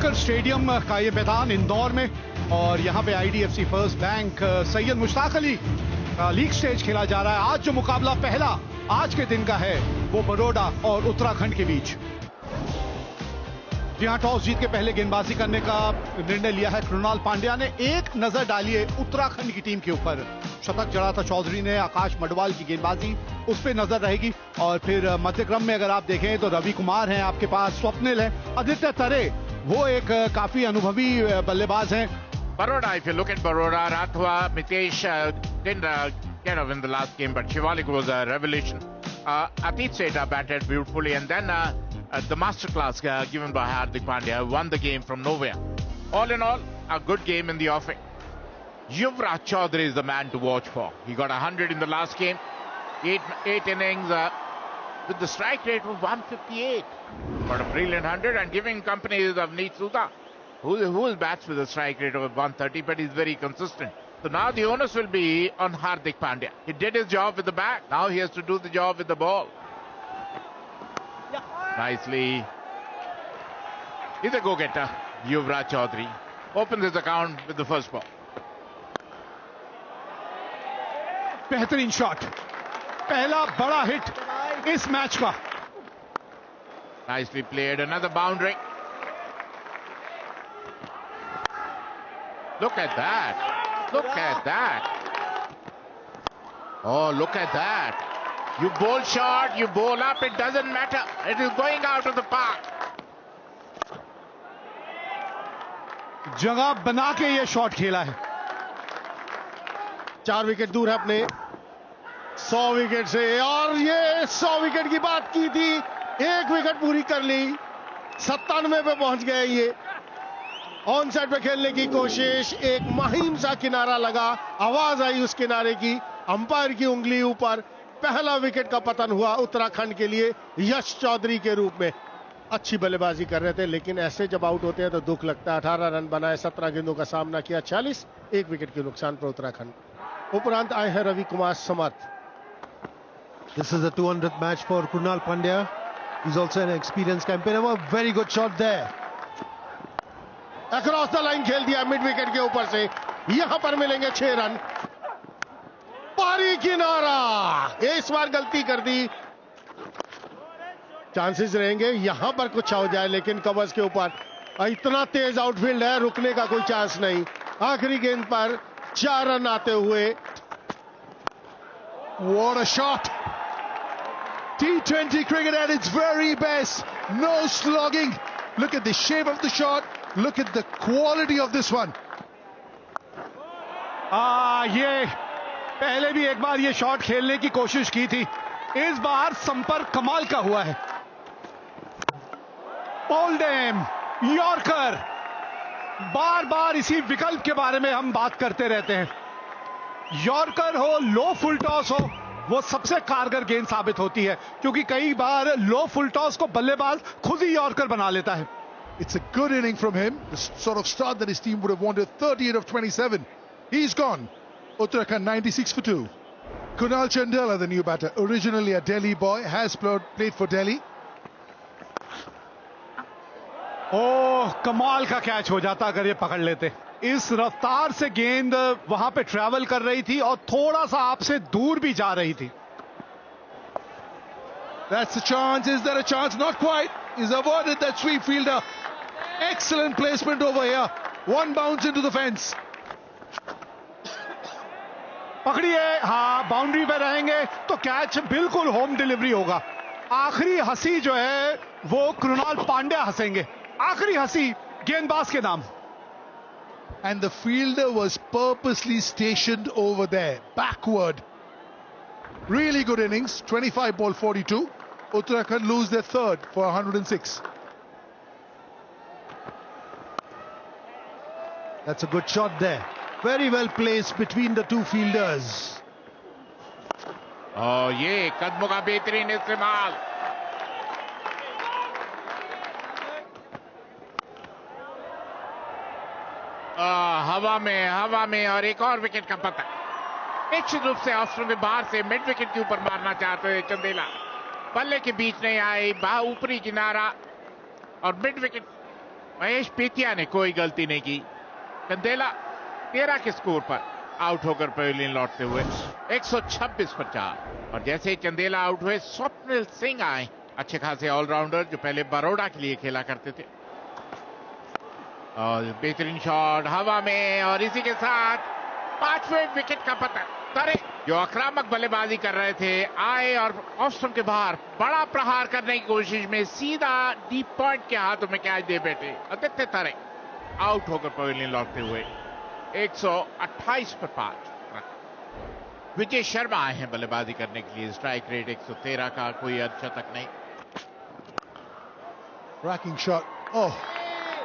वानखेड़कर stadium का ये मैदान इंदौर में, और यहाँ पे IDFC first bank Syed Mushtaq Ali का लीग स्टेज खेला जा रहा है। आज जो मुकाबला पहला आज के दिन का है वो बड़ौदा और उत्तराखंड के बीच। यहाँ टॉस जीत के पहले गेंदबाजी करने का निर्णय लिया है कृणाल पांड्या ने। एक नजर डालिए उत्तराखंड की टीम के ऊपर, शतक जड़ा था चौधरी ने, आकाश मडवाल की गेंदबाजी उस पर नजर रहेगी। और फिर मध्यक्रम में अगर आप देखें तो रवि कुमार हैं आपके पास, स्वप्निल है, आदित्य तरे वो एक काफी अनुभवी बल्लेबाज हैं। Baroda, if you look at Baroda, Rathwa, Mitesh didn't get up in the last game, but Shivalik was a revelation. Atit Seta batted beautifully, and then the masterclass given by Hardik Pandya won the game from nowhere. All in all, a good game in the offing. Yuvraj Chaudhary is the man to watch for. He got 100 in the last game, eight innings with the strike rate of 158. Got a brilliant 100 and giving company is Avneet Sudha, who bats with a strike rate of 130, but he's very consistent. So now the onus will be on Hardik Pandya. He did his job with the bat. Now he has to do the job with the ball. Nicely. He's a go-getter. Yuvraj Chaudhary opens his account with the first ball. बेहतरीन shot, पहला बड़ा hit इस match का। Nicely played. Another boundary. Look at that. Look at that. Oh, look at that. You bowl short, you bowl up, it doesn't matter. It is going out of the park. जगह बना के ये shot खेला है। 4 wicket दूर है अपने 100 wicket से, और ये 100 विकेट की बात की थी, 1 विकेट पूरी कर ली, 97 पे पहुंच गए। ये ऑन साइड पे खेलने की कोशिश, एक महीम सा किनारा लगा, आवाज आई उस किनारे की, अंपायर की उंगली ऊपर, पहला विकेट का पतन हुआ उत्तराखंड के लिए यश चौधरी के रूप में। अच्छी बल्लेबाजी कर रहे थे, लेकिन ऐसे जब आउट होते हैं तो दुख लगता है। 18 रन बनाए, 17 गेंदों का सामना किया, 46, 1 विकेट के नुकसान पर उत्तराखंड। उपरांत आए हैं रवि कुमार समर्थ। This is the 200th match for Krunal Pandya. He's also an experienced campaigner. A very good shot there. Across the line खेल दिया मिड विकेट के ऊपर से, यहां पर मिलेंगे 6 रन। पारी किनारा, इस बार गलती कर दी, चांसेस रहेंगे यहां पर कुछ हो जाए, लेकिन कवर्स के ऊपर इतना तेज आउटफील्ड है, रुकने का कोई चांस नहीं। आखिरी गेंद पर 4 रन आते हुए। What a shot! T20 cricket at its very best. No slogging. Look at the shape of the shot. Look at the quality of this one. ये पहले भी एक बार ये शॉट खेलने की कोशिश की थी, इस बार संपर्क कमाल का हुआ है। ओल्डेम यॉर्कर, बार बार इसी विकल्प के बारे में हम बात करते रहते हैं। यॉर्कर हो, लो फुल टॉस हो, वो सबसे कारगर गेंद साबित होती है, क्योंकि कई बार लो फुल टॉस को बल्लेबाज खुद ही यॉर्कर बना लेता है। It's a good inning from him, the sort of start that his team would have wanted. 38 of 27. He's gone. Uttarakhand 96 for 2. Kunal Chandela, the new batter, originally a Delhi boy, has played for Delhi. ओह, कमाल का catch हो जाता अगर ये पकड़ लेते। इस रफ्तार से गेंद वहां पे ट्रैवल कर रही थी और थोड़ा सा आपसे दूर भी जा रही थी। That's a chance. Is there a chance? Not quite. He's avoided that sweep fielder. Excellent placement over here. One bounce into the fence. पकड़िए, हाँ, बाउंड्री पे रहेंगे तो कैच बिल्कुल होम डिलीवरी होगा। आखिरी हंसी जो है वो कृणाल पांड्या हंसेंगे, आखिरी हंसी गेंदबाज के नाम। And the fielder was purposely stationed over there, backward. Really good innings. 25 ball 42. Uttarakhand lose their third for 106. That's a good shot there. Very well placed between the two fielders. Oh, ये कदमों का बेहतरीन इस्तेमाल। हवा में और एक और विकेट का पता। निश्चित रूप से ऑस्ट्रेलिया में बाहर से मिड विकेट के ऊपर मारना चाहते हैं चंदेला, बल्ले के बीच नहीं आई, ऊपरी किनारा और मिड विकेट महेश पीतिया ने कोई गलती नहीं की। चंदेला 13 के स्कोर पर आउट होकर पवेलियन लौटते हुए 126 पर 4। और जैसे ही चंदेला आउट हुए स्वप्निल सिंह आए, अच्छे खासे ऑलराउंडर जो पहले बड़ौदा के लिए खेला करते थे। और बेहतरीन शॉट हवा में, और इसी के साथ 5वें विकेट का पतन। तरे जो आक्रामक बल्लेबाजी कर रहे थे आए और ऑफ स्टंप के बाहर बड़ा प्रहार करने की कोशिश में सीधा डीप पॉइंट के हाथों में कैच दे बैठे आदित्य तरे। आउट होकर पवेलियन लौटते हुए 128 पर 5। विजय शर्मा आए हैं बल्लेबाजी करने के लिए। स्ट्राइक रेट 113 का, कोई अर्धशतक नहीं। Racking shot. Oh,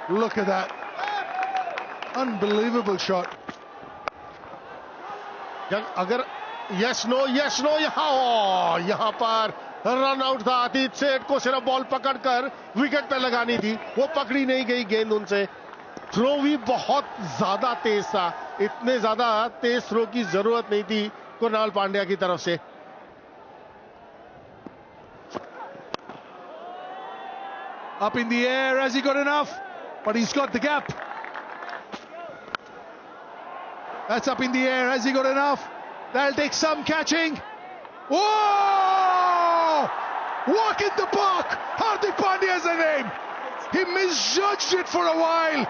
look at that. Unbelievable shot. अगर यस नो यहां पर रन आउट था। अतीत सेठ को सिर्फ बॉल पकड़कर विकेट पे लगानी थी, वो पकड़ी नहीं गई गेंद उनसे। थ्रो भी बहुत ज्यादा तेज था, इतने ज्यादा तेज थ्रो की जरूरत नहीं थी कुणाल पांड्या की तरफ से। Up in the air, has he got enough? But he's got the gap. That's up in the air, has he got enough? That'll take some catching. Whoa! Walk in the park! Hardik Pandya is the name. He misjudged it for a while,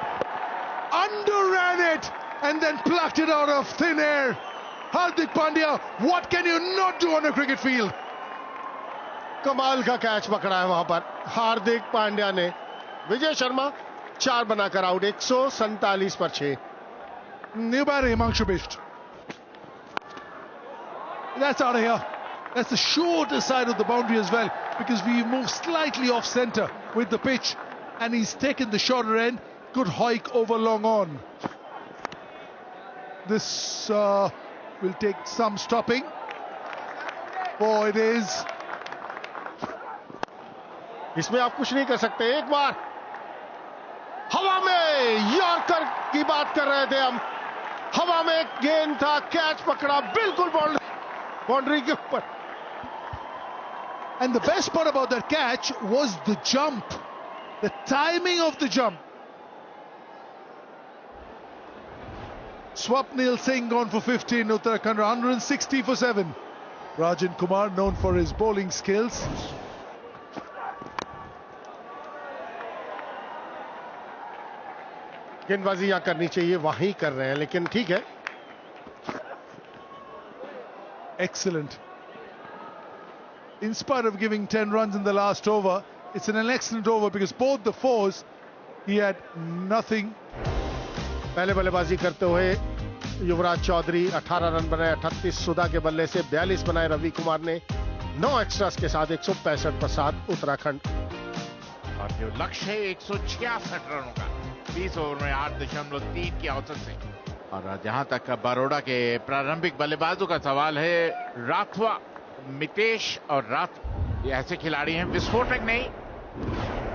underran it, and then plucked it out of thin air. Hardik Pandya, what can you not do on a cricket field? कमाल का catch पकड़ा है वहां पर हार्दिक पांड्या ने। विजय शर्मा 4 बनाकर out, 147 पर 6। New batter, Himanshu Bisht. That's out of here. That's the shorter side of the boundary as well, because we move slightly off centre with the pitch, and he's taken the shorter end. Good hike over long on. This will take some stopping. Oh, it is. इसमें आप कुछ नहीं कर सकते। एक बार हवा में yorker की बात कर रहे थे हम। हवा में गेंद था, कैच पकड़ा बिल्कुल बाउंड्री के ऊपर। And the best part about that catch was the jump, the timing of the jump. Swapnil Singh gone for 15, Uttarakhand 160 for 7. Rajan Kumar known for his bowling skills. गेंदबाजी यहां करनी चाहिए, वहीं कर रहे हैं, लेकिन ठीक है। Excellent. In spite of giving 10 runs in the last over, it's an excellent over because both the fours, he had nothing. पहले बल्लेबाजी करते हुए युवराज चौधरी 18 रन बनाए, 38 सुधा के बल्ले से 42 बनाए रवि कुमार ने। 9 एक्स्ट्रास के साथ 165 पर 7 उत्तराखंड। और जो लक्ष्य है 166 रनों का 20 ओवर में 8.3 की औसत से। और जहां तक बड़ौदा के प्रारंभिक बल्लेबाजों का सवाल है, राठवा, मितेश और ये ऐसे खिलाड़ी हैं विस्फोटक नहीं।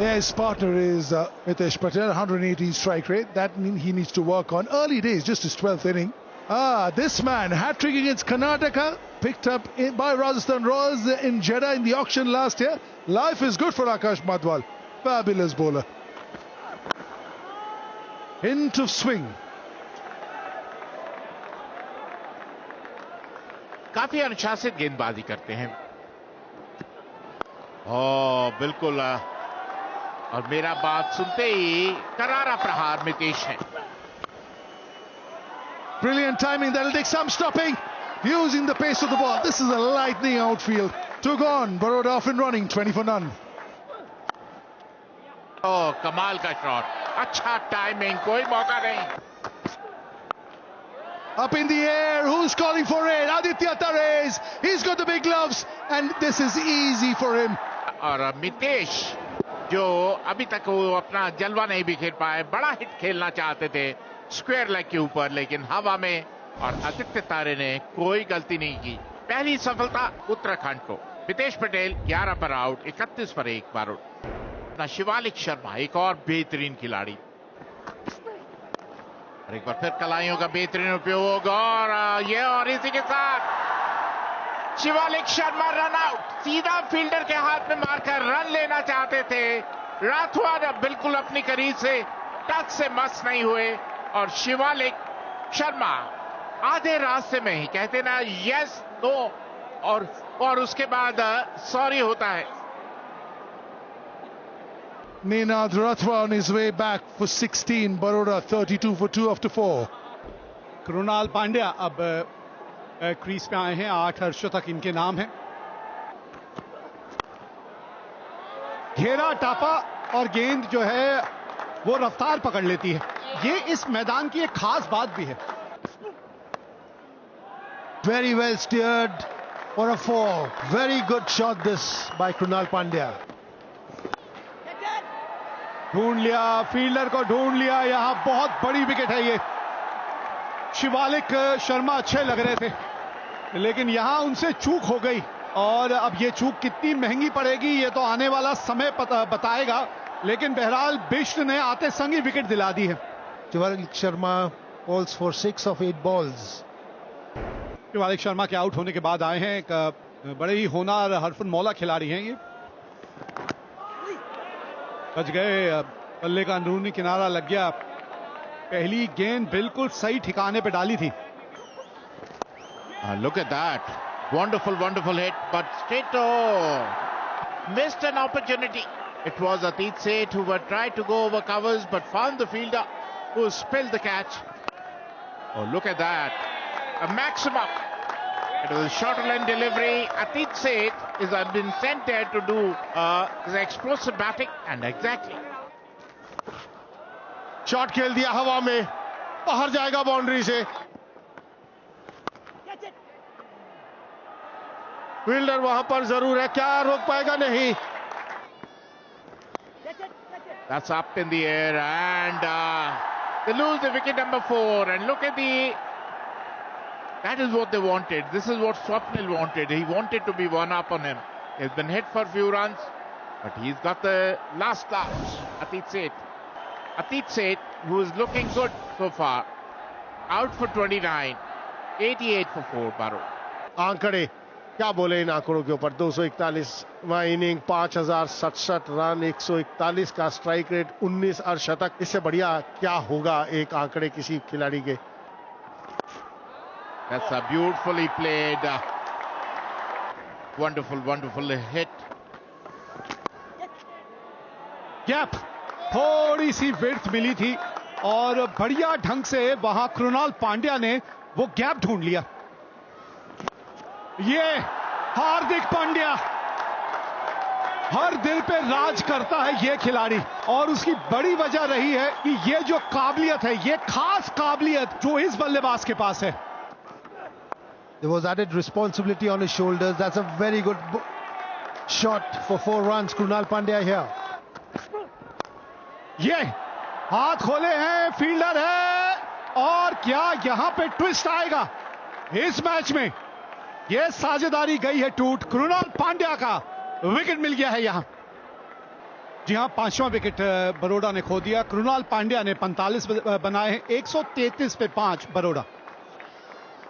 Yeah, his partner is Mitesh Patel, 180 strike rate. That means he needs to work on. Early days, just his 12th inning. This man, hat-trick against Karnataka, picked up by Rajasthan Royals in Jeddah in the auction last year. Life is good for Akash Madhwal. Fabulous bowler. Hint of swing. काफी अनुशासित गेंदबाजी करते हैं। ओ बिल्कुल, और मेरा बात सुनते ही करारा प्रहार मितेश है। Brilliant timing. That'll take some stopping. Using the pace of the ball. This is a lightning outfield. Took on. Baroda off and running. 20 for none. ओ कमाल का शॉट, अच्छा टाइमिंग, कोई मौका नहीं। Up in the air, who's calling for it? Aditya Tares. He's got the big gloves, and this is easy for him. और मितेश जो अभी तक वो अपना जलवा नहीं बिखेर पाए, बड़ा हिट खेलना चाहते थे स्क्वायर लेग के ऊपर, लेकिन हवा में, और आदित्य तारे ने कोई गलती नहीं की। पहली सफलता उत्तराखंड को। मितेश पटेल 11 पर आउट, 31 पर 1 बार आउट। अपना शिवालिक शर्मा एक और बेहतरीन खिलाड़ी, और एक बार फिर कलाइयों का बेहतरीन उपयोग, और इसी के साथ शिवालिक शर्मा रन आउट। सीधा फील्डर के हाथ में मारकर रन लेना चाहते थे। राठवा ने बिल्कुल अपनी करीब से टच से मस नहीं हुए और शिवालिक शर्मा आधे रास्ते में ही कहते ना यस नो और उसके बाद सॉरी होता है. Ninad Ratwa on his way back for 16. Baroda 32 for 2 after 4. Krunal Pandya अब क्रीज पे आए हैं. 8 अर्धशतक इनके नाम है. घेरा टापा और गेंद जो है वो रफ्तार पकड़ लेती है. ये इस मैदान की एक खास बात भी है. Very well steered for a 4. Very good shot this by Krunal Pandya. ढूंढ लिया, फील्डर को ढूंढ लिया. यहां बहुत बड़ी विकेट है ये. शिवालिक शर्मा अच्छे लग रहे थे लेकिन यहां उनसे चूक हो गई और अब ये चूक कितनी महंगी पड़ेगी ये तो आने वाला समय बताएगा. लेकिन बहरहाल बिष्ट ने आते संग ही विकेट दिला दी है. Shivalek Sharma falls for 6 of 8 balls. Shivalik Sharma के आउट होने के बाद आए हैं. एक बड़े ही होनहार हरफन मौला खिलाड़ी हैं ये. बच गए. बल्ले का अंदरूनी किनारा लग गया. पहली गेंद बिल्कुल सही ठिकाने पे डाली थी. Look at that. Wonderful hit, but straight missed an opportunity. It was Atit Seth who tried to go over covers but found the fielder who spilled the catch. Oh, look at that. A maximum. It was a shorter line delivery. Atit Seth has been sent there to do his explosive batting and exactly. Shot खेल दिया हवा में, बाहर जाएगा boundary से. Fielder वहां पर जरूर है, क्या रोक पाएगा? नहीं. That's up in the air and they lose the wicket number 4 and look at that is what they wanted. This is what Swapnil wanted. He wanted to be one up on him. He's been hit for a few runs but he's got the last laugh. Atit Seth, who is looking good so far, out for 29, 88 for 4. Baroda. आंकड़े क्या बोले इन आंकड़ों के ऊपर. 241वां inning, 5067 run, 141 का strike rate, 19 अर्धशतक. इससे बढ़िया क्या होगा एक आंकड़े किसी खिलाड़ी के. That's a beautifully played, wonderful hit. Gap, थोड़ी सी विड्थ मिली थी और बढ़िया ढंग से वहां कृणाल पांड्या ने वो गैप ढूंढ लिया. ये हार्दिक पांड्या, हर दिल पे राज करता है ये खिलाड़ी और उसकी बड़ी वजह रही है कि ये जो काबिलियत है, ये खास काबिलियत जो इस बल्लेबाज के पास है. There was added responsibility on his shoulders. That's a very good shot for 4 runs. Krunal Pandya here. ये हाथ खोले हैं, फील्डर है और क्या यहां पे ट्विस्ट आएगा इस मैच में. ये साझेदारी गई है टूट. कृणाल पांड्या का विकेट मिल गया है यहां. जी हां, 5वां विकेट बरोडा ने खो दिया. कृणाल पांड्या ने 45 बनाए हैं. 133 पे 5 Baroda.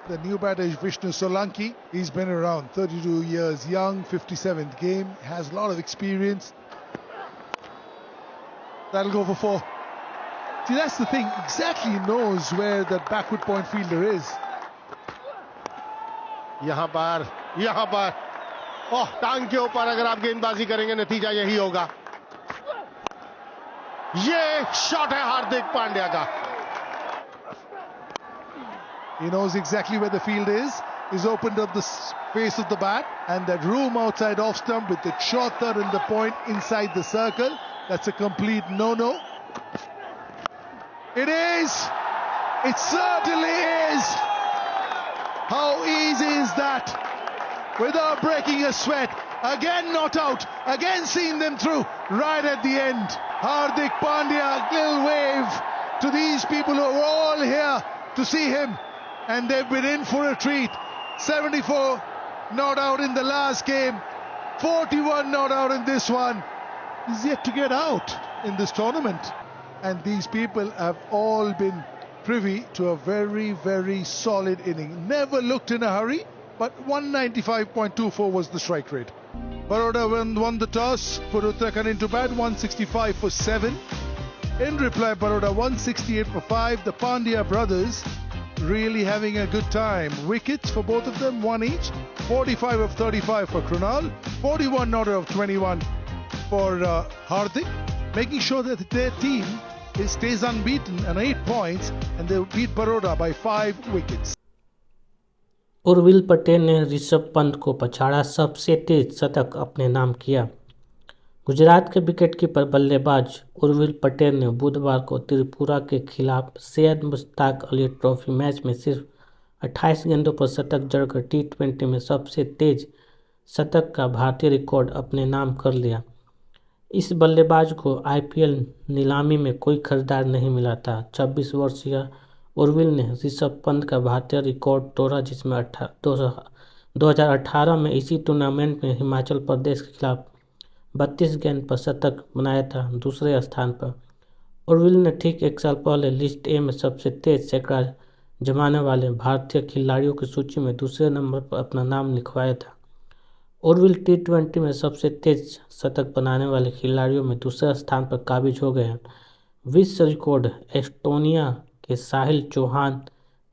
The new batter is Vishnu Solanki. He's been around, 32 years young, 57th game, has a lot of experience. That'll go for 4. See, that's the thing, exactly knows where that backward point fielder is. यहां पर टांग के ऊपर अगर आप गेंदबाजी करेंगे नतीजा यही होगा. ये शॉट है हार्दिक पांड्या का. He knows exactly where the field is. He's opened up the face of the bat and that room outside off stump with the short third and the point inside the circle. That's a complete no-no. It is. It certainly is. How easy is that? Without breaking a sweat. Again not out. Again seeing them through right at the end. Hardik Pandya, little wave to these people who are all here to see him. And they've been in for a treat. 74 not out in the last game. 41 not out in this one. He's yet to get out in this tournament. And these people have all been privy to a very, very solid inning. Never looked in a hurry, but 195.24 was the strike rate. Baroda won the toss, put Uttarakhand into bat, 165 for 7. In reply, Baroda 168 for 5. The Pandya brothers really having a good time. Wickets for both of them, one each. 45 of 35 for Krunal, 41 not of 21 for Hardik, making sure that their team stays unbeaten and 8 points, and they beat Baroda by 5 wickets. Urvil Patel ने ऋषभ पंत को पछाड़ा, सबसे तेज शतक अपने नाम किया। गुजरात के wicketkeeper बल्लेबाज उर्विल पटेल ने बुधवार को त्रिपुरा के खिलाफ सैयद मुश्ताक अली ट्रॉफी मैच में सिर्फ 28 गेंदों पर शतक जड़कर T20 में सबसे तेज शतक का भारतीय रिकॉर्ड अपने नाम कर लिया। इस बल्लेबाज को IPL नीलामी में कोई खरीदार नहीं मिला था। 26 वर्षीय उर्विल ने ऋषभ पंत का भारतीय रिकॉर्ड तोड़ा, जिसमें 2018 में इसी टूर्नामेंट में हिमाचल प्रदेश के खिलाफ 32 गेंद पर शतक बनाया था। दूसरे स्थान पर उर्विल ने ठीक एक साल पहले लिस्ट ए में सबसे तेज सैकड़ा जमाने वाले भारतीय खिलाड़ियों की सूची में दूसरे नंबर पर अपना नाम लिखवाया था। उर्विल T20 में सबसे तेज शतक बनाने वाले खिलाड़ियों में दूसरे स्थान पर काबिज हो गए हैं। विश्व रिकॉर्ड एस्टोनिया के साहिल चौहान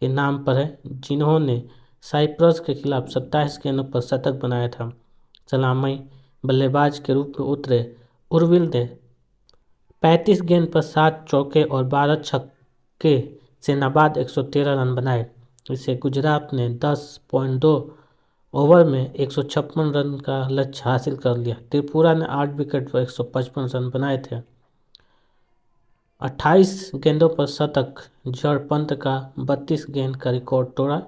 के नाम पर है, जिन्होंने साइप्रस के खिलाफ 27 गेंदों पर शतक बनाया था। सलामी बल्लेबाज के रूप में उतरे उर्विल ने 35 गेंद पर 7 चौके और 12 छक्के से नाबाद 113 रन बनाए। इसे गुजरात ने 10.2 ओवर में 156 रन का लक्ष्य हासिल कर लिया। त्रिपुरा ने 8 विकेट पर 155 रन बनाए थे। 28 गेंदों पर शतक जड़ पंत का 32 गेंद का रिकॉर्ड तोड़ा।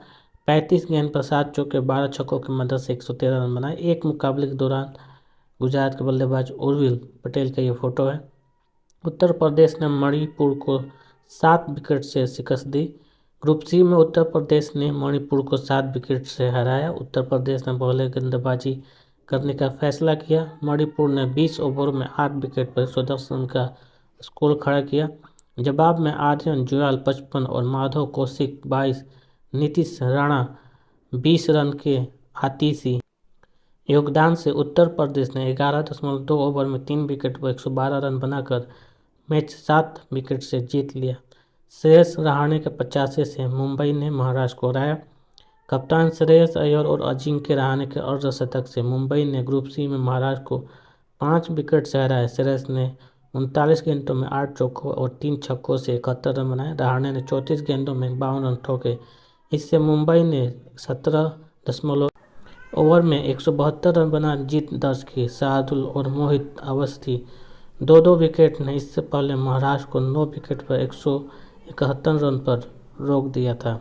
35 गेंद पर 7 चौके 12 छक्कों की मदद से 113 रन बनाए। एक मुकाबले के दौरान गुजरात के बल्लेबाज उर्विल पटेल का ये फोटो है। उत्तर प्रदेश ने मणिपुर को 7 विकेट से शिकस्त दी। ग्रुप सी में उत्तर प्रदेश ने मणिपुर को 7 विकेट से हराया। उत्तर प्रदेश ने पहले गेंदबाजी करने का फैसला किया। मणिपुर ने 20 ओवरों में 8 विकेट पर 110 रन का स्कोर खड़ा किया। जवाब में आर्यन जुयाल 55 और माधव कौशिक 22, नीतीश राणा 20 रन के आतिशी योगदान से उत्तर प्रदेश ने 11.2 ओवर में 3 विकेट पर 112 रन बनाकर मैच 7 विकेट से जीत लिया। श्रेयस रहाणे के 85 से मुंबई ने महाराष्ट्र को हराया। कप्तान श्रेयस अय्यर और अजिंक्य रहाणे के अर्धशतक से मुंबई ने ग्रुप सी में महाराष्ट्र को 5 विकेट से हराया। श्रेयस ने 39 गेंदों में 8 चौकों और 3 छक्कों से 71 रन बनाए। रहाणे ने 34 गेंदों में 52 रन ठोके। इससे मुंबई ने 17 ओवर में 172 रन बना जीत दर्ज की। शार्दुल और मोहित अवस्थी 2-2 विकेट ने इससे पहले महाराष्ट्र को 9 विकेट पर 171 रन पर रोक दिया था।